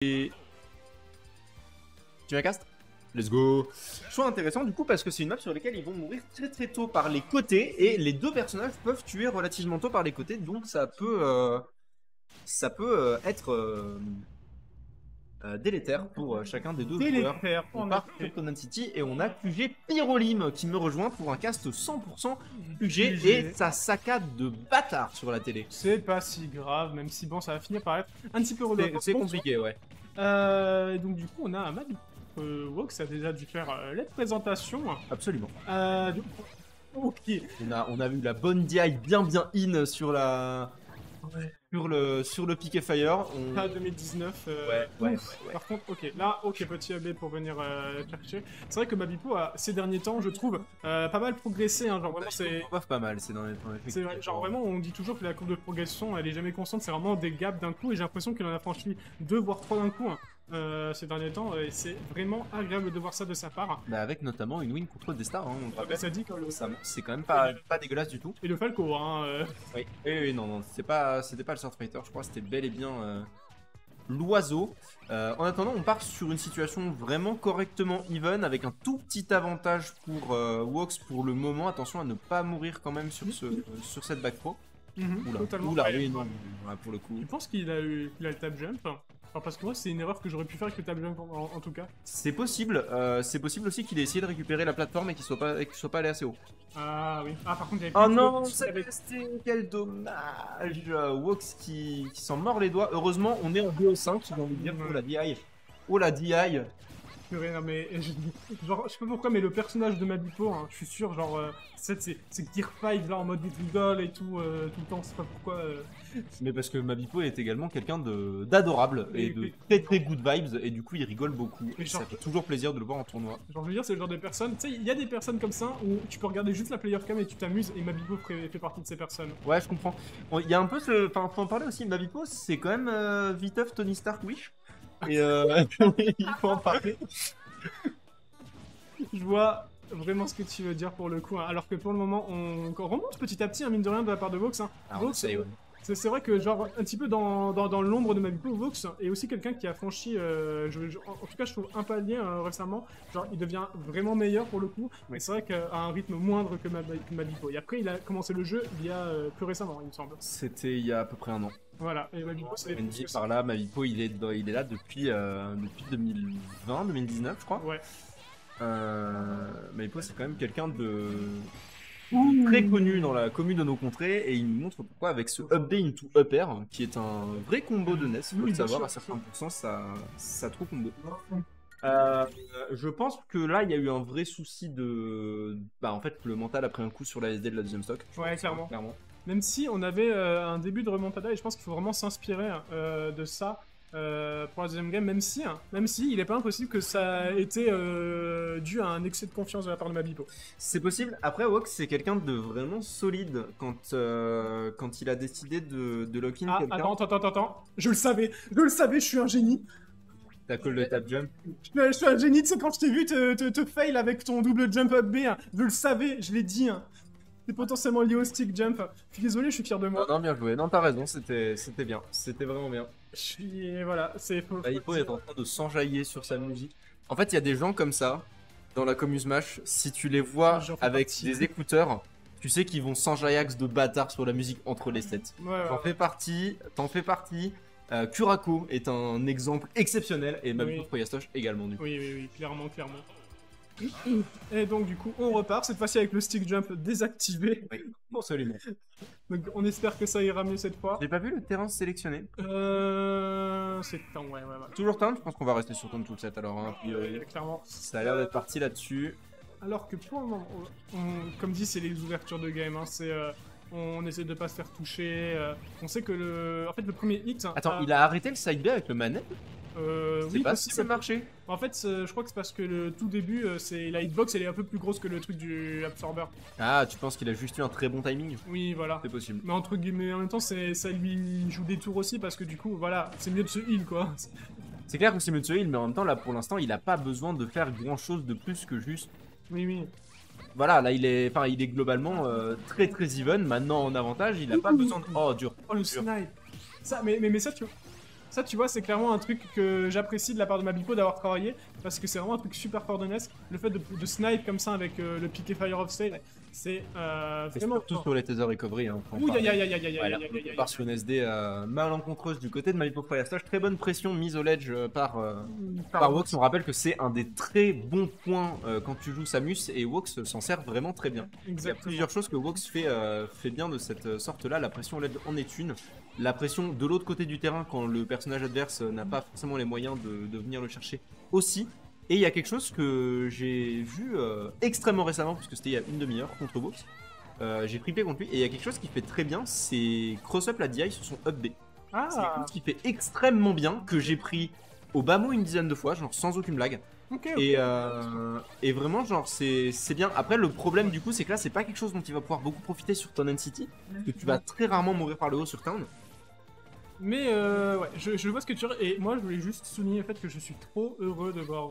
Et... Tu m'as cast? Let's go. Choix intéressant du coup parce que c'est une map sur laquelle ils vont mourir très tôt par les côtés et les deux personnages peuvent tuer relativement tôt par les côtés, donc ça peut être délétère pour chacun des deux joueurs. On part sur Conan City et on a QG Pyrolim qui me rejoint pour un cast 100% QG et ça saccade de bâtard sur la télé. C'est pas si grave, même si bon, ça va finir par être un petit peu relou. C'est compliqué, ouais. Donc du coup, on a un match. Wox a déjà dû faire les présentations. Absolument. Ok. On a vu la bonne DI bien in sur la... Ouais. Sur le Piqué Fire. 2019. Ouais. Par contre, ok, là, petit AB pour venir chercher. C'est vrai que Mabipo a, ces derniers temps, je trouve, pas mal progressé. Hein, genre vraiment, c'est. Pas mal, c'est dans les temps. C'est vrai, genre vraiment, on dit toujours que la courbe de progression, elle est jamais constante. C'est vraiment des gaps d'un coup, et j'ai l'impression qu'il en a franchi 2 voire 3 d'un coup. Hein. Ces derniers temps, et c'est vraiment agréable de voir ça de sa part. Bah avec notamment une win contre des stars, hein, ça dit c'est quand même pas dégueulasse du tout. Et le Falco, hein. Oui, non, c'était pas le Sword Fighter, je crois, c'était bel et bien l'oiseau. En attendant, on part sur une situation vraiment correctement even, avec un tout petit avantage pour Wox pour le moment. Attention à ne pas mourir quand même sur cette back pro. Totalement. Oula, oui, non, pour le coup. Je pense qu'il a le tap jump. Alors parce que moi c'est une erreur que j'aurais pu faire avec le tap jump en tout cas. C'est possible aussi qu'il ait essayé de récupérer la plateforme et qu'il soit pas allé assez haut. Ah oui. Ah par contre oh non, quel dommage. Wox qui s'en mord les doigts. Heureusement on est en BO5, j'ai envie de dire. Oh la DI. Non mais genre je sais pas pourquoi mais le personnage de Mabipo, hein, je suis sûr genre c'est Gear 5 là en mode rigole et tout le temps, c'est pas pourquoi Mais parce que Mabipo est également quelqu'un d'adorable et de très good vibes et du coup il rigole beaucoup et ça fait toujours plaisir de le voir en tournoi. Genre je veux dire c'est le genre de personne, tu sais il y a des personnes comme ça où tu peux regarder juste la player cam et tu t'amuses et Mabipo fait partie de ces personnes. Ouais je comprends. Il y a un peu enfin faut en parler aussi, Mabipo c'est quand même Viteuf Tony Stark Wish. Et il faut en parler. Je vois vraiment ce que tu veux dire pour le coup, hein. Alors que pour le moment, on remonte petit à petit, hein, mine de rien, de la part de Vox. Hein. C'est vrai que, genre, un petit peu dans l'ombre de Mabipo, Vox est aussi quelqu'un qui a franchi, en tout cas, je trouve un palier récemment. Genre, il devient vraiment meilleur pour le coup. Oui. Et c'est vrai qu'à un rythme moindre que Mabipo. Et après, il a commencé le jeu il y a plus récemment, il me semble. C'était il y a à peu près un an. Voilà, et Mabipo, c'est par là, Mabipo, il est là depuis 2020, 2019, je crois. Ouais. Mabipo, c'est quand même quelqu'un de très connu dans la commune de nos contrées et il nous montre pourquoi avec ce up B into up air qui est un vrai combo de NES, faut le savoir, à certains pourcents ça trop combo. Je pense que là il y a eu un vrai souci en fait le mental a pris un coup sur la SD de la deuxième stock. Ouais, clairement. Même si on avait un début de remontada et je pense qu'il faut vraiment s'inspirer de ça pour la deuxième game, même si il n'est pas impossible que ça ait été dû à un excès de confiance de la part de Mabipo. C'est possible. Après, Wox, c'est quelqu'un de vraiment solide quand il a décidé de lock-in quelqu'un. Attends. Je le savais, je suis un génie. T'as call le tap jump. Je suis un génie, tu sais, quand je t'ai vu te fail avec ton double jump up B, hein, je le savais, je l'ai dit. Hein. C'est potentiellement lié au stick jump. Je suis désolé, je suis fier de moi. Non, bien joué. Non, t'as raison, c'était bien. C'était vraiment bien. Voilà, c'est... Mabipo est en train de s'enjailler sur sa musique. En fait, il y a des gens comme ça, dans la commu Smash, si tu les vois avec des écouteurs, tu sais qu'ils vont s'enjaillax de bâtard sur la musique entre les sets. T'en fais partie. Kurako est un exemple exceptionnel et Mabipo Proyastosh également. Du coup. Oui, clairement. Et donc du coup on repart, cette fois-ci avec le stick jump désactivé. Oui, absolument. Donc on espère que ça ira mieux cette fois. J'ai pas vu le terrain sélectionné. C'est temps, ouais. Toujours temps, je pense qu'on va rester sur temps tout le set alors. Hein. Clairement. Ça a l'air d'être parti là-dessus. Alors que pour le moment, comme dit, c'est les ouvertures de game, hein, on essaie de pas se faire toucher. On sait que le premier hit... Attends, il a arrêté le side B avec le manette? Oui, pas si ça marchait. En fait, je crois que c'est parce que le tout début, la hitbox, elle est un peu plus grosse que le truc du absorber. Ah, tu penses qu'il a juste eu un très bon timing? Oui, voilà. C'est possible. Mais entre guillemets, en même temps, ça lui joue des tours aussi parce que du coup, voilà, c'est mieux de se heal, quoi. C'est clair que c'est mieux de se heal, mais en même temps, là, pour l'instant, il a pas besoin de faire grand-chose de plus que juste... Oui. Voilà, là, il est globalement très even. Maintenant, en avantage, il a pas besoin de... Oh, dur. Oh, le snipe. Ça, mais ça, tu vois... Ça, tu vois, c'est clairement un truc que j'apprécie de la part de Mabipo d'avoir travaillé, parce que c'est vraiment un truc super fort de NES. Le fait de snipe comme ça avec le piqué Fire of Steel, c'est vraiment surtout fort. sur les Tether Recovery. Hein, Ouh, aïe. part sur une SD malencontreuse du côté de Mabipo Firestash. Très bonne pression mise au ledge par Wox. On rappelle que c'est un des très bons points quand tu joues Samus, et Wox s'en sert vraiment très bien. Exactement. Il y a plusieurs choses que Wox fait bien de cette sorte-là. La pression au ledge en est une. La pression de l'autre côté du terrain quand le personnage adverse n'a pas forcément les moyens de venir le chercher aussi. Et il y a quelque chose que j'ai vu extrêmement récemment, puisque c'était il y a une demi-heure contre Wox. J'ai triplé contre lui, et il y a quelque chose qui fait très bien, c'est cross-up la DI sur son up B. C'est quelque chose qui fait extrêmement bien, que j'ai pris au bas mot une dizaine de fois, genre sans aucune blague. Okay. Et vraiment, genre, c'est bien. Après, le problème du coup, c'est que là, c'est pas quelque chose dont il va pouvoir beaucoup profiter sur Town City, que tu vas très rarement mourir par le haut sur Town. Mais ouais, je vois ce que tu veux, et moi je voulais juste souligner le fait que je suis trop heureux de voir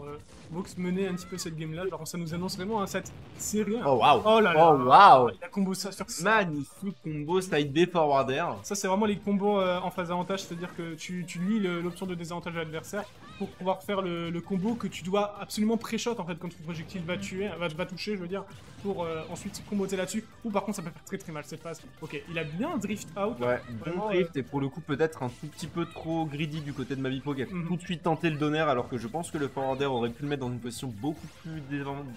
Vox mener un petit peu cette game là, genre ça nous annonce vraiment un set serré. Oh waouh! Oh là là! Oh waouh! Il a combo ça sur ça. Magnifique combo side B forwarder. Ça c'est vraiment les combos en phase avantage, c'est-à-dire que tu lis l'option de désavantage à l'adversaire pour pouvoir faire le combo que tu dois absolument pré-shot en fait quand ton projectile va toucher, je veux dire, pour ensuite comboter là-dessus, ou par contre ça peut faire très très mal cette phase. Ok, il a bien drift out. Ouais, bon drift, et pour le coup peut-être un tout petit peu trop greedy du côté de Mabipo qui a tout de suite tenté le donner, alors que je pense que le forwarder aurait pu le mettre dans une position beaucoup plus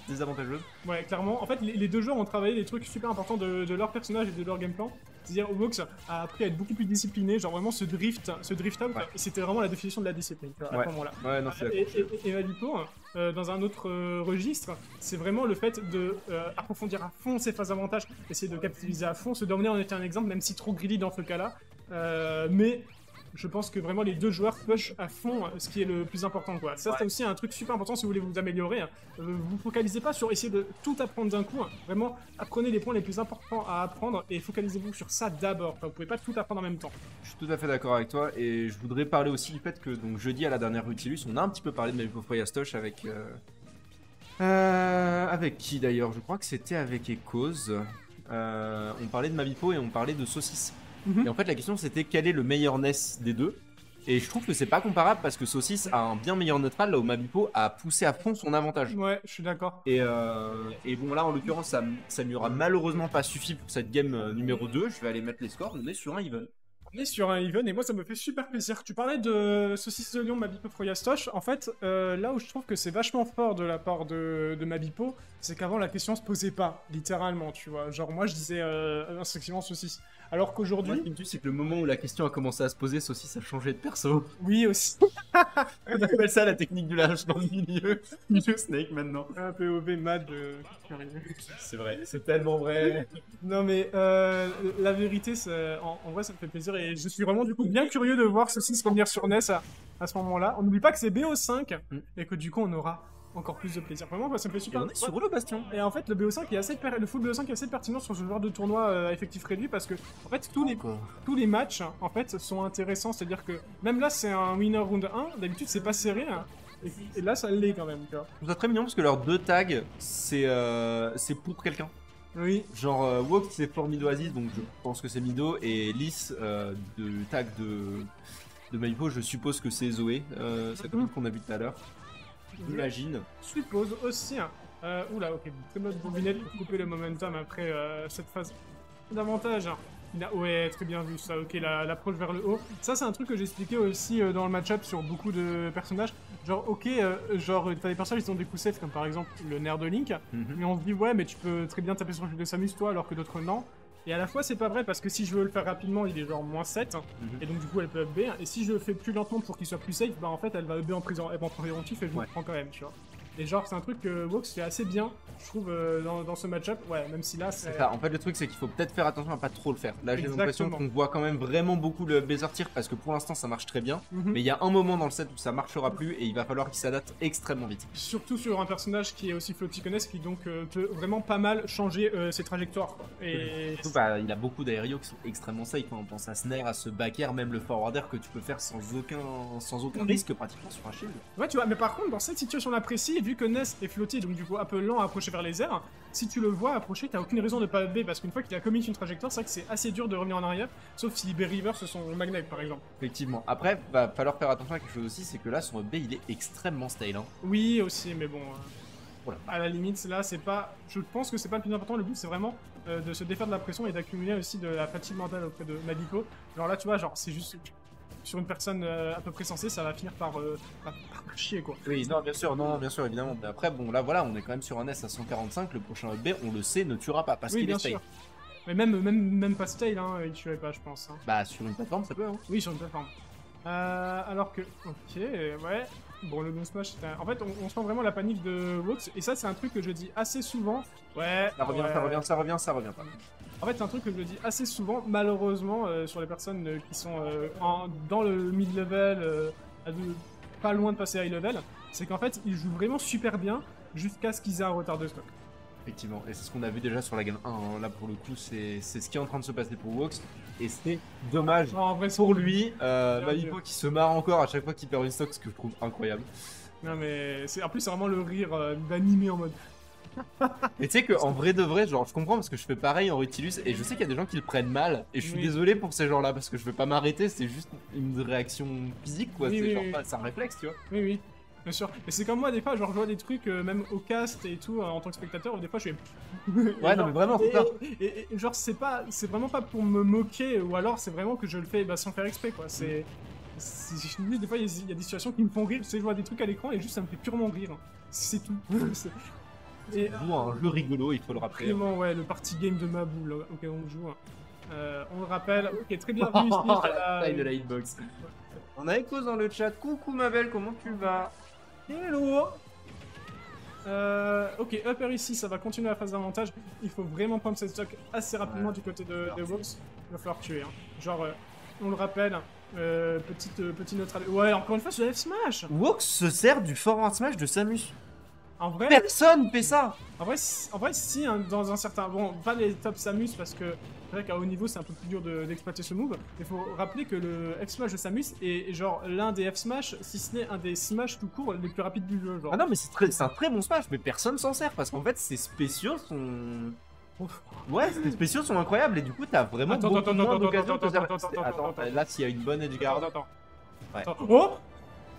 désavantageuse. Ouais, clairement. En fait, les deux joueurs ont travaillé des trucs super importants de leur personnage et de leur game plan. C'est-à-dire, Vox a appris à être beaucoup plus discipliné, genre vraiment ce drift out, ouais. C'était vraiment la définition de la discipline à ce moment-là. Ouais, non, et Mabipo, dans un autre registre, c'est vraiment le fait de approfondir à fond ses phases avantages, essayer de capitaliser à fond, se dominer en était un exemple, même si trop greedy dans ce cas-là. Mais je pense que vraiment les deux joueurs push à fond ce qui est le plus important, quoi. Ça, c'est aussi un truc super important si vous voulez vous améliorer. Vous focalisez pas sur essayer de tout apprendre d'un coup. Vraiment, apprenez les points les plus importants à apprendre et focalisez-vous sur ça d'abord. Vous pouvez pas tout apprendre en même temps. Je suis tout à fait d'accord avec toi, et je voudrais parler aussi du fait que donc jeudi à la dernière Utilus, on a un petit peu parlé de Mabipo Firestash avec qui d'ailleurs? Je crois que c'était avec Echoes. On parlait de Mabipo et on parlait de Saucisse. Et en fait, la question c'était quel est le meilleur NES des deux. Et je trouve que c'est pas comparable parce que Saucisse a un bien meilleur neutral, là où Mabipo a poussé à fond son avantage. Ouais, je suis d'accord. Et bon, là en l'occurrence, ça lui aura malheureusement pas suffi pour cette game numéro 2. Je vais aller mettre les scores, on est sur un even. On est sur un even et moi ça me fait super plaisir. Tu parlais de Saucisse de Lyon, Mabipo Firestash. En fait, là où je trouve que c'est vachement fort de la part de Mabipo, c'est qu'avant la question se posait pas, littéralement, tu vois. Genre moi je disais instinctivement Saucisse. Alors qu'aujourd'hui... Moi, ce qui me tue, c'est que le moment où la question a commencé à se poser, Saucisse a changé de perso. Oui, aussi. On appelle ça la technique du lâche dans le milieu. Milieu Snake maintenant. Un POV mad. C'est vrai, c'est tellement vrai. Non mais la vérité, en vrai ça me fait plaisir et je suis vraiment du coup bien curieux de voir Saucisse revenir sur NES à ce moment-là. On n'oublie pas que c'est BO5 et que du coup on aura encore plus de plaisir. Vraiment, ça me fait super. Et on est sur le bastion. Et en fait, le BO5 est assez le full BO5 est assez pertinent sur ce genre de tournoi à effectif réduit parce que en fait tous les matchs en fait sont intéressants. C'est-à-dire que même là c'est un winner round 1. D'habitude c'est pas serré. Hein. Et là ça l'est quand même. Tu vois. Je trouve ça très mignon parce que leurs deux tags c'est pour quelqu'un. Oui. Genre Wox c'est for Mido Aziz, donc je pense que c'est Mido, et Lys de tag de Mabipo, je suppose que c'est Zoé, sa copine qu'on a vu tout à l'heure. J'imagine. Suppose aussi. Oula, ok, très bonne bobinette pour couper le momentum après cette phase d'avantage. Ouais, très bien vu ça, ok, l'approche vers le haut. Ça, c'est un truc que j'expliquais aussi dans le match-up sur beaucoup de personnages. Genre, ok, genre, t'as des personnages qui ont des coups safe, comme par exemple le nerf de Link, mais on se dit, ouais, mais tu peux très bien taper sur le jeu de Samus, toi, alors que d'autres non. Et à la fois, c'est pas vrai, parce que si je veux le faire rapidement, il est genre -7, et donc du coup, elle peut up B. Et si je le fais plus lentement pour qu'il soit plus safe, bah en fait, elle va up B en préventif et je me prends quand même, tu vois. Et genre, c'est un truc que Vox fait assez bien, je trouve, dans ce match-up. Ouais, même si là, c'est... En fait, le truc, c'est qu'il faut peut-être faire attention à pas trop le faire. Là, j'ai l'impression qu'on voit quand même vraiment beaucoup le B sortir, parce que pour l'instant, ça marche très bien. Mais il y a un moment dans le set où ça marchera plus, et il va falloir qu'il s'adapte extrêmement vite. Surtout sur un personnage qui est aussi floaty que NES, qui donc peut vraiment pas mal changer ses trajectoires. Et... Surtout, il a beaucoup d'aérios qui sont extrêmement safe. On pense à Snare, à ce back air, même le forwarder que tu peux faire sans aucun risque, pratiquement, sur un shield. Ouais, tu vois, mais par contre, dans cette situation-là précise, vu vu que Ness est flotté, donc du coup un peu lent à approcher vers les airs, si tu le vois approcher, t'as aucune raison de pas up B, parce qu'une fois qu'il a commis une trajectoire, c'est vrai que c'est assez dur de revenir en arrière, sauf si Bay River se son magnet par exemple. Effectivement. Après, va falloir faire attention à quelque chose aussi, c'est que là, son up B, il est extrêmement style. Hein. Oui, aussi, mais bon... Voilà. À la limite, là, c'est pas... Je pense que c'est pas le plus important, le but, c'est vraiment de se défaire de la pression et d'accumuler aussi de la fatigue mentale auprès de Mabipo. Genre là, tu vois, genre, c'est juste... Sur une personne à peu près sensée, ça va finir par chier, quoi. Oui, non, bien sûr, non, bien sûr, évidemment. Mais après, bon, là, voilà, on est quand même sur un S à 145, le prochain up B, on le sait, ne tuera pas, parce qu'il est style. Mais même pas style, hein, il tuerait pas, je pense. Hein. Bah, sur une plateforme, ça peut, hein. Oui, sur une plateforme. Alors que... Ok, ouais... Bon, le Doom Smash, en fait, on sent vraiment la panique de Wox, et ça, c'est un truc que je dis assez souvent. Ouais, ça revient, ouais. ça revient pas. En fait, c'est un truc que je dis assez souvent, malheureusement, sur les personnes qui sont dans le mid-level, pas loin de passer high level, c'est qu'en fait, ils jouent vraiment super bien jusqu'à ce qu'ils aient un retard de stock. Effectivement, et c'est ce qu'on a vu déjà sur la game 1, hein. Là pour le coup c'est ce qui est en train de se passer pour Wox, et c'est dommage en vrai, pour lui, Mabipo qui se marre encore à chaque fois qu'il perd une stock, ce que je trouve incroyable. Non mais, en plus c'est vraiment le rire d'animé en mode... Et tu sais qu'en vrai de vrai, genre je comprends parce que je fais pareil en Rutilus, et je sais qu'il y a des gens qui le prennent mal, et je suis désolé pour ces gens là, parce que je veux pas m'arrêter, c'est juste une réaction physique quoi, c'est genre c'est un réflexe tu vois. Oui, oui. Bien sûr, mais c'est comme moi des fois, genre je vois des trucs même au cast et tout en tant que spectateur, des fois je fais... Ouais non mais vraiment c'est ça. Et genre c'est vraiment pas pour me moquer, ou alors c'est vraiment que je le fais sans faire exprès quoi, c'est... Des fois il y a des situations qui me font rire, tu sais, je vois des trucs à l'écran et juste ça me fait purement rire, c'est tout. Et joue un jeu rigolo, il faut le rappeler. Vraiment ouais, le party game de ma boule auquel on joue. On le rappelle, ok très bien vu ici. Taille de la hitbox. On a Echoes dans le chat, coucou ma belle, comment tu vas? Hello. Ok, upper ici, ça va continuer la phase d'avantage. Il faut vraiment prendre cette stock assez rapidement du côté de Wox. Il va falloir tuer. Hein. Genre, on le rappelle, petit neutral. Ouais, encore une fois, c'est F Smash. Wox se sert du forward smash de Samus. En vrai, personne fait ça. En vrai, si, hein, dans un certain... Bon, pas les top Samus, parce que c'est vrai qu'à haut niveau, c'est un peu plus dur d'exploiter ce move. Il faut rappeler que le F-Smash de Samus est genre l'un des F-Smash, si ce n'est un des Smash tout court les plus rapides du jeu. Genre. Ah non, mais c'est un très bon Smash, mais personne s'en sert, parce qu'en fait, ses spéciaux sont... Ouais, ses spéciaux sont incroyables, et du coup, t'as vraiment beaucoup moins d'occasions de te servir. Attends, là, s'il y a une bonne edgeguard... Ouais. Oh.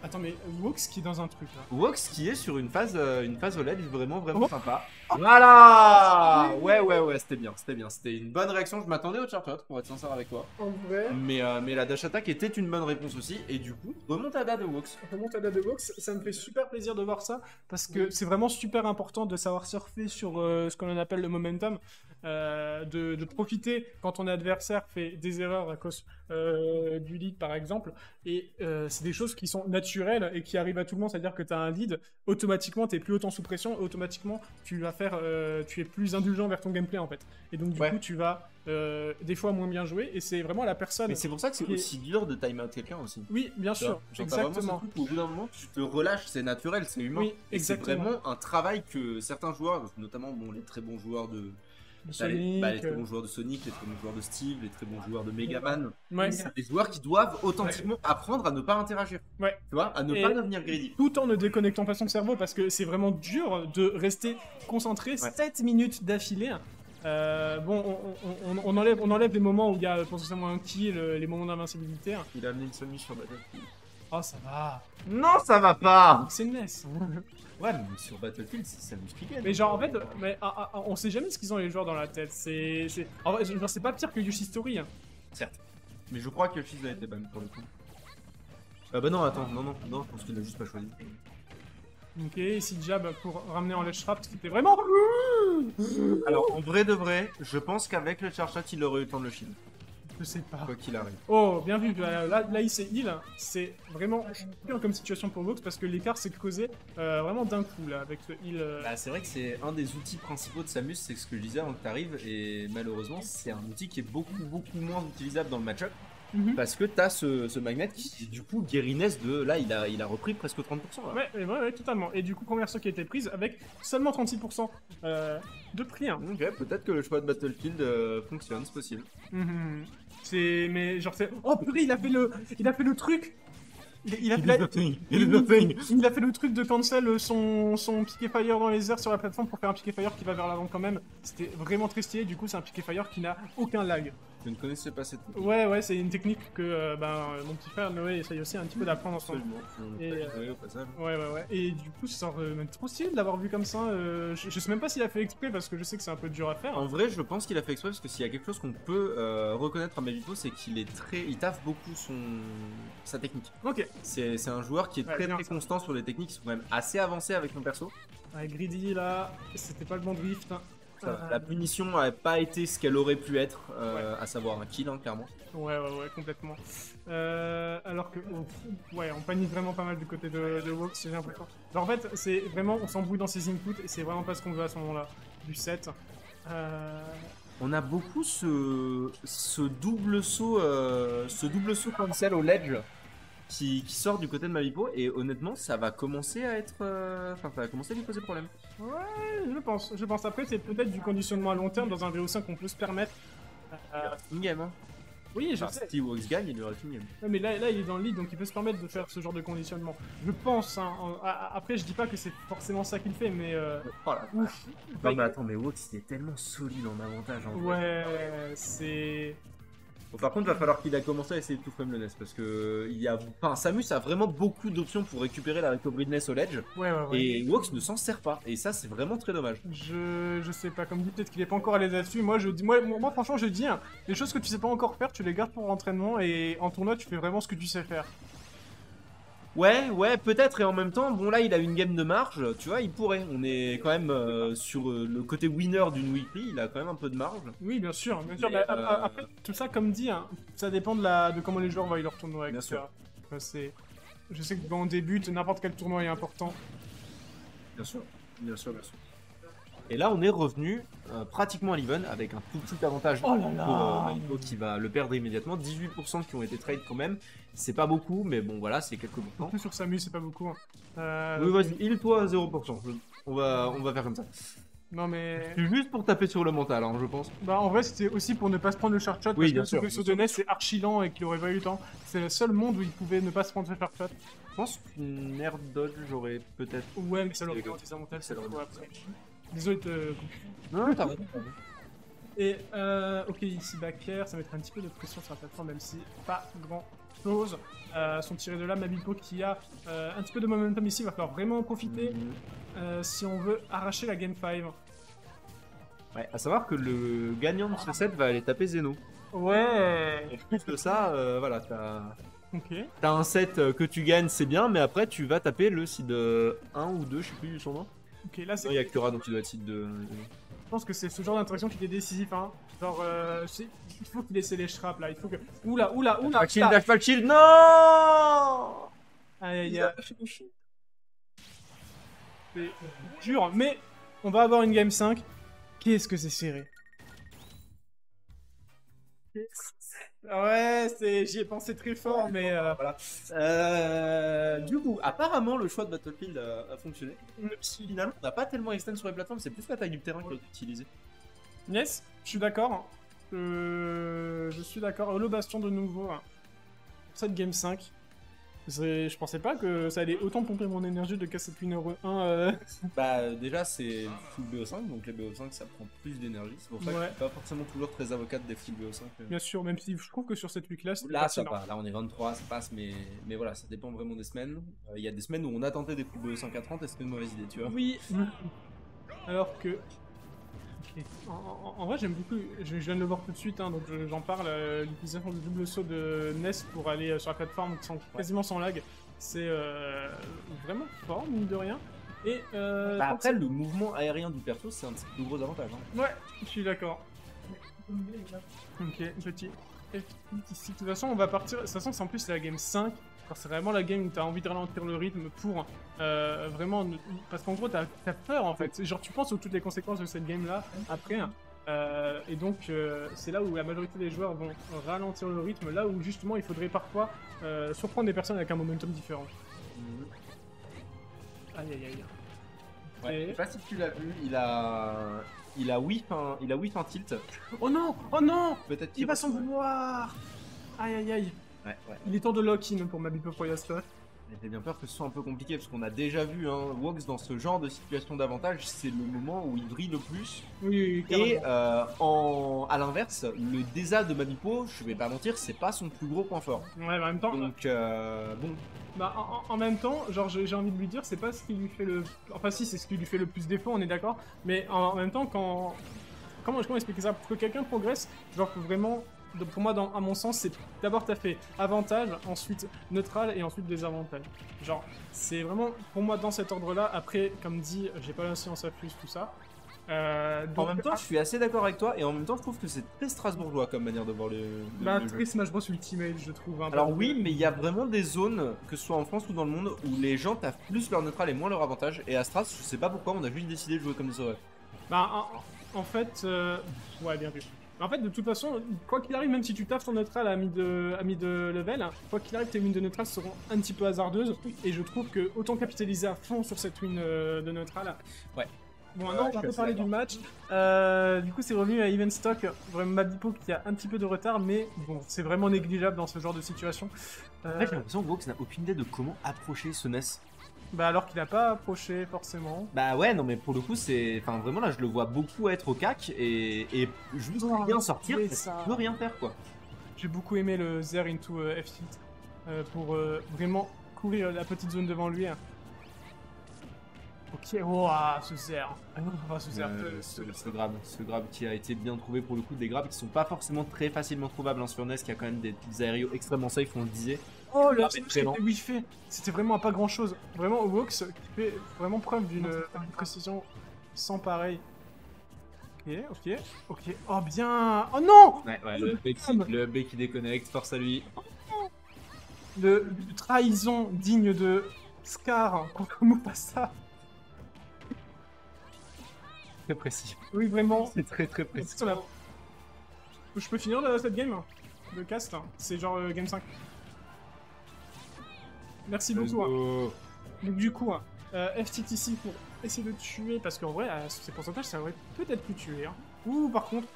Attends, mais Wox qui est dans un truc là. Wox qui est sur une phase OLED vraiment sympa. Voilà. Ouais, c'était bien. C'était une bonne réaction. Je m'attendais au charge pour être sincère avec toi. En vrai. Mais la dash attack était une bonne réponse aussi. Et du coup, remontada de Wox. Remontada de Wox, ça me fait super plaisir de voir ça. Parce que c'est vraiment super important de savoir surfer sur ce qu'on appelle le momentum. De profiter quand ton adversaire fait des erreurs à cause du lead par exemple. Et c'est des choses qui sont naturelles et qui arrivent à tout le monde. C'est-à-dire que tu as un lead, automatiquement tu es plus autant sous pression, automatiquement tu vas faire, tu es plus indulgent vers ton gameplay en fait. Et donc du coup tu vas des fois moins bien jouer, et c'est vraiment la personne. Mais c'est pour ça que c'est aussi dur de time out quelqu'un aussi. Oui, bien sûr, exactement. Au bout d'un moment, tu te relâches, c'est naturel, c'est humain. Oui, exactement. C'est vraiment un travail que certains joueurs, notamment les très bons joueurs de Sonic, les très bons joueurs de Sonic, les très bons joueurs de Steve, les très bons joueurs de Megaman. Ouais. C'est des joueurs qui doivent authentiquement apprendre à ne pas interagir. Ouais. Tu vois, à ne pas devenir greedy. Tout en ne déconnectant pas son cerveau, parce que c'est vraiment dur de rester concentré 7 minutes d'affilée. Bon, on enlève les moments où il y a potentiellement un kill, les moments d'invincibilité. Il a amené une semi sur Battlefield. Oh, ça va. Non, ça va pas. C'est une messe. Ouais, mais sur Battlefield, ça me piquait. Mais genre, en fait, on sait jamais ce qu'ils ont les joueurs dans la tête. En vrai, genre, c'est pas pire que Yoshi Story. Hein. Certes. Mais je crois que Yoshi a été ban pour le coup. Bah non, attends, non, je pense qu'il a juste pas choisi. Ok, ici jab pour ramener en ledge trap, c'était vraiment... Alors, en vrai de vrai, je pense qu'avec le charge shot, il aurait eu le temps de le shield. Je sais pas. Quoi qu'il arrive. Oh, bien vu, là il s'est heal, c'est vraiment bien comme situation pour Vox, parce que l'écart s'est creusé vraiment d'un coup là, avec ce heal. Bah, c'est vrai que c'est un des outils principaux de Samus, c'est ce que je disais avant que t'arrives, et malheureusement c'est un outil qui est beaucoup moins utilisable dans le match-up. Parce que t'as ce magnet qui, du coup, guérinesse de... Là, il a repris presque 30%. Là. Ouais, totalement. Et du coup, première stock qui a été prise avec seulement 36% de prix. Hein. Ok, peut-être que le choix de Battlefield fonctionne, c'est possible. Mais genre, c'est... Oh purée, il a fait le truc. Il a fait le truc de cancel son piqué fire dans les airs sur la plateforme pour faire un piqué fire qui va vers l'avant quand même. C'était vraiment très stylé, du coup c'est un piqué fire qui n'a aucun lag. Je ne connaissais pas cette technique. Ouais, c'est une technique que mon petit frère Noé essaye aussi un petit peu d'apprendre en ce moment. Ouais. Et du coup, c'est même trop stylé de l'avoir vu comme ça. Je sais même pas s'il a fait exprès parce que je sais que c'est un peu dur à faire. En vrai, je pense qu'il a fait exprès parce que s'il y a quelque chose qu'on peut reconnaître à Mabito, c'est qu'il est il taffe beaucoup sa technique. Ok. C'est un joueur qui est très constant sur des techniques qui sont quand même assez avancées avec son perso. Ouais, Greedy là, c'était pas le bon drift. La punition n'a pas été ce qu'elle aurait pu être, à savoir un kill, hein, clairement. Ouais, complètement. Alors que, on panique vraiment pas mal du côté de Wox, j'ai l'impression. En fait, c'est vraiment, on s'embrouille dans ses inputs et c'est vraiment pas ce qu'on veut à ce moment-là, du set. On a beaucoup ce double saut cancel au ledge qui sort du côté de Mavipo et honnêtement ça va commencer à être ça va commencer à lui poser problème. Ouais, je pense après c'est peut-être du conditionnement à long terme dans un VO5 qu'on peut se permettre. In-game, hein. Oui, je sais. Si Wox gagne, il lui reste in-game. Ouais, mais là il est dans le lead donc il peut se permettre de faire ce genre de conditionnement. Je pense, hein. Après je dis pas que c'est forcément ça qu'il fait, mais ouf. Non mais attends, mais Wox il est tellement solide en avantage. Ouais, c'est... Bon, par contre, il va falloir qu'il a commencé à essayer de tout frame le Ness parce que Samus a vraiment beaucoup d'options pour récupérer la recovery de Ness au ledge. Ouais. Et Wox ne s'en sert pas. Et ça, c'est vraiment très dommage. Je sais pas, comme dit, peut-être qu'il est pas encore allé là-dessus. Moi, franchement, je dis, hein, les choses que tu sais pas encore faire, tu les gardes pour l'entraînement et en tournoi, tu fais vraiment ce que tu sais faire. Ouais, peut-être, et en même temps, bon là il a une game de marge, tu vois, il pourrait. On est quand même sur le côté winner d'une weekly, il a quand même un peu de marge. Oui, bien sûr. Mais après, tout ça, comme dit, hein, ça dépend de comment les joueurs voient leur tournoi, etc. Bien sûr. Je sais que quand on débute, n'importe quel tournoi est important. Bien sûr. Et là, on est revenu pratiquement à l'even avec un tout petit avantage pour Mavipo qui va le perdre immédiatement. 18% qui ont été trade quand même. C'est pas beaucoup, mais bon, voilà, c'est quelques pourcents. Plus sur Samus, c'est pas beaucoup. Hein. Oui, vas-y, heal-toi à 0%. On va faire comme ça. Non, mais. C'est juste pour taper sur le mental, hein, je pense. Bah, en vrai, c'était aussi pour ne pas se prendre le sharp shot. Oui, parce que le saut de Ness, c'est archi lent et qu'il aurait pas eu le temps. C'est le seul monde où il pouvait ne pas se prendre le sharp shot. Je pense qu'une air dodge, j'aurais peut-être. Ouais, mais ça l'aurait été anti-avantage, c'est l'aurait après. Désolé de te... Non, t'as raison. Et ok, ici back air, ça mettrait un petit peu de pression sur la plateforme, même si pas grand chose. Sont tirés de là, Mavipo qui a un petit peu de momentum ici, va falloir vraiment en profiter si on veut arracher la game 5. Ouais, à savoir que le gagnant de ce set va aller taper Zeno. Ouais. Et plus que ça, voilà, t'as un set que tu gagnes, c'est bien, mais après tu vas taper le seed 1 ou 2, je sais plus son nom. Ok, là c'est. Il y a Cura, donc il doit être seed 2. Je pense que c'est ce genre d'interaction qui est décisif, hein. Genre, il faut qu'il laisse les shrapes là, il faut que. Oula. Dash shield, non. Aïe. C'est dur, mais on va avoir une game 5. Qu'est-ce que c'est serré. Ouais, j'y ai pensé très fort, mais voilà. Du coup, apparemment, le choix de Battlefield a fonctionné. Finalement, on n'a pas tellement extend sur les plateformes, c'est plus la taille du terrain qui est utilisée. Yes, je suis d'accord. Je suis d'accord. Holo Bastion de nouveau. Hein. Cette game 5. Je pensais pas que ça allait autant pomper mon énergie de casser Winner 1. Bah déjà c'est full BO5, donc les BO5 ça prend plus d'énergie, c'est pour ça que je suis pas forcément toujours très avocate des full BO5. Bien sûr, même si je trouve que sur cette week là, ça passe, là on est 23, ça passe, mais voilà, ça dépend vraiment des semaines. Il y a des semaines où on a tenté des full BO5 à 30 et c'était une mauvaise idée, tu vois. Oui. Alors que... Okay. En vrai j'aime beaucoup, je viens de le voir tout de suite, hein, donc j'en parle, l'utilisation du double saut de Ness pour aller sur la plateforme quasiment sans lag, c'est vraiment fort, mine de rien. Et après le mouvement aérien du perso c'est un petit peu gros avantage. Hein. Ouais, je suis d'accord. Ok, petit. Et ici, de toute façon on va partir, de toute façon c'est en plus c'est la game 5. C'est vraiment la game où t'as envie de ralentir le rythme pour vraiment... Parce qu'en gros, t'as peur en fait. Genre, tu penses aux toutes les conséquences de cette game là après. Et donc, c'est là où la majorité des joueurs vont ralentir le rythme. Là où justement, il faudrait parfois surprendre des personnes avec un momentum différent. Aïe. Ouais, je sais pas si tu l'as vu, il a whiff un tilt. Oh non. Peut-être qu'il va s'en vouloir. Aïe. Ouais. Il est temps de lock-in pour Mavipo Foyastot. J'ai bien peur que ce soit un peu compliqué parce qu'on a déjà vu Wox dans ce genre de situation d'avantage, c'est le moment où il brille le plus. Oui, et à l'inverse, le désa de Mamipo, je vais pas mentir, c'est pas son plus gros point fort. Ouais, en même temps. Donc bon. Bah en même temps, genre j'ai envie de lui dire, c'est pas ce qui lui fait le. Enfin si, c'est ce qui lui fait le plus défaut, on est d'accord. Mais en même temps, quand. Comment expliquer ça? Pour que quelqu'un progresse, genre faut vraiment. Pour moi, à mon sens, c'est d'abord t'as fait avantage, ensuite neutral et ensuite désavantage. Genre, c'est vraiment pour moi dans cet ordre-là. Après, comme dit, j'ai pas la science infuse, tout ça. En même temps, je suis assez d'accord avec toi et en même temps, je trouve que c'est très strasbourgeois comme manière de voir le très jeu. Smash Bros Ultimate, je trouve. Alors oui, mais il y a vraiment des zones, que ce soit en France ou dans le monde, où les gens taffent plus leur neutral et moins leur avantage. Et à Stras, je sais pas pourquoi, on a juste décidé de jouer comme des sauvages. Bah en fait, ouais, bien vu. En fait, de toute façon, quoi qu'il arrive, même si tu taffes ton neutral à mi de level, quoi qu'il arrive, tes wins de neutral seront un petit peu hasardeuses. Et je trouve que autant capitaliser à fond sur cette win de neutral. Ouais. Bon, maintenant, on va un peu parler du match. Du coup, c'est revenu à Even Stock. Vraiment, Mamipo qui a un petit peu de retard, mais bon, c'est vraiment négligeable dans ce genre de situation. En fait, j'ai l'impression que Vox n'a aucune idée de comment approcher ce NES. Bah, alors qu'il n'a pas approché, forcément. Bah ouais, non, mais pour le coup, c'est. Enfin, vraiment, là, je le vois beaucoup être au cac et juste rien sortir, ça peut rien faire, quoi. J'ai beaucoup aimé le Zer into F-Hit pour vraiment couvrir la petite zone devant lui. Ok, wow, ce Zer. Ce grab qui a été bien trouvé pour le coup, des grabs qui sont pas forcément très facilement trouvables sur NES, qui a quand même des aérios extrêmement safe, on le disait. Oh, le fait, c'était vraiment pas grand chose. Vraiment, Wox qui fait vraiment preuve d'une précision sans pareil. Ok. Oh bien. Oh non. Ouais, le B qui déconnecte, force à lui. De trahison digne de Scar contre Mufasa. Très précis. Oui, vraiment. C'est très précis. Je peux finir cette game de cast. C'est genre game 5. Merci beaucoup. Donc du coup, FTTC pour essayer de tuer, parce qu'en vrai, à ces pourcentages, ça aurait peut-être pu tuer. Ouh, par contre,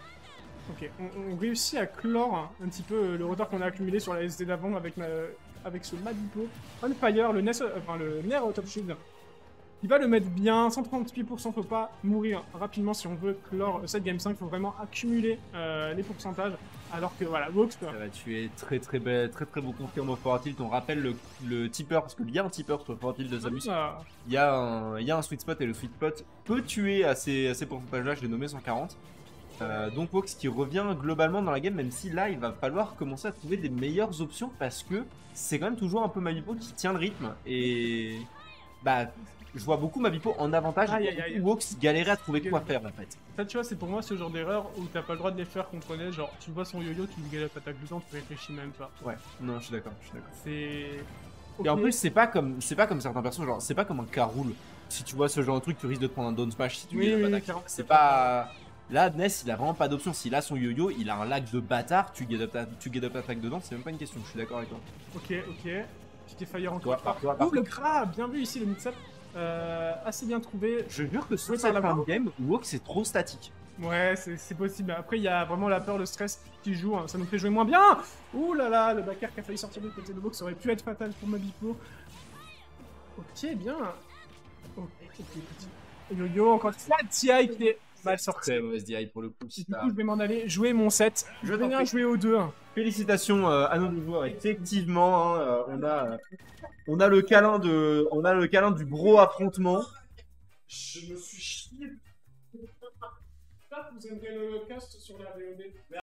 ok, on réussit à clore un petit peu le retard qu'on a accumulé sur la SD d'avant avec ce Mamipo. On Fire, le Nair Out of Shield, qui va le mettre bien, 138%, faut pas mourir rapidement si on veut clore cette game 5, faut vraiment accumuler les pourcentages, alors que voilà, Vox... Ça va tuer très beau confirme au Forward Tilt, on rappelle le tipper, parce qu'il y a un tipper sur le Forward Tilt de Samus, il y a un sweet spot et le sweet spot peut tuer à ces pourcentages là, je l'ai nommé 140. Donc Vox qui revient globalement dans la game, même si là il va falloir commencer à trouver des meilleures options, parce que c'est quand même toujours un peu Mamipo qui tient le rythme, et bah... Je vois beaucoup Mamipo en avantage et Wox galérer à trouver quoi faire en fait. Ça, tu vois, c'est pour moi ce genre d'erreur où t'as pas le droit de les faire contre NES. Genre, tu vois son yo-yo, tu lui galères attaque dedans, tu réfléchis même pas. Ouais, non, je suis d'accord. C'est. Et en plus, c'est pas comme certains persos, genre, c'est pas comme un K-Rool. Si tu vois ce genre de truc, tu risques de te prendre un down smash si tu c'est pas. Là, NES, il a vraiment pas d'option. S'il a son yo-yo, il a un lag de bâtard, tu get up attaque dedans, c'est même pas une question, je suis d'accord avec toi. Ok. J'étais fire encore. Ouh, le crabe, bien vu ici le mix-up. Assez bien trouvé. Je jure que sur cette fin de game, Wox c'est trop statique. Ouais, c'est possible. Après, il y a vraiment la peur, le stress qui joue. Ça nous fait jouer moins bien. Ouh là là, le backer qui a failli sortir de côté de Vox aurait pu être fatal pour Mamipo. Ok, bien. Ok, petit. Yo-yo, encore une fois, TI qui est mal sorti. Très mauvaise DI pour le coup. Du coup, je vais m'en aller jouer mon set. Je vais bien jouer aux deux. Félicitations à nos deux joueurs. Effectivement, on a le câlin du gros affrontement. Je me suis chié. Vous aimerez le cast sur la VOD.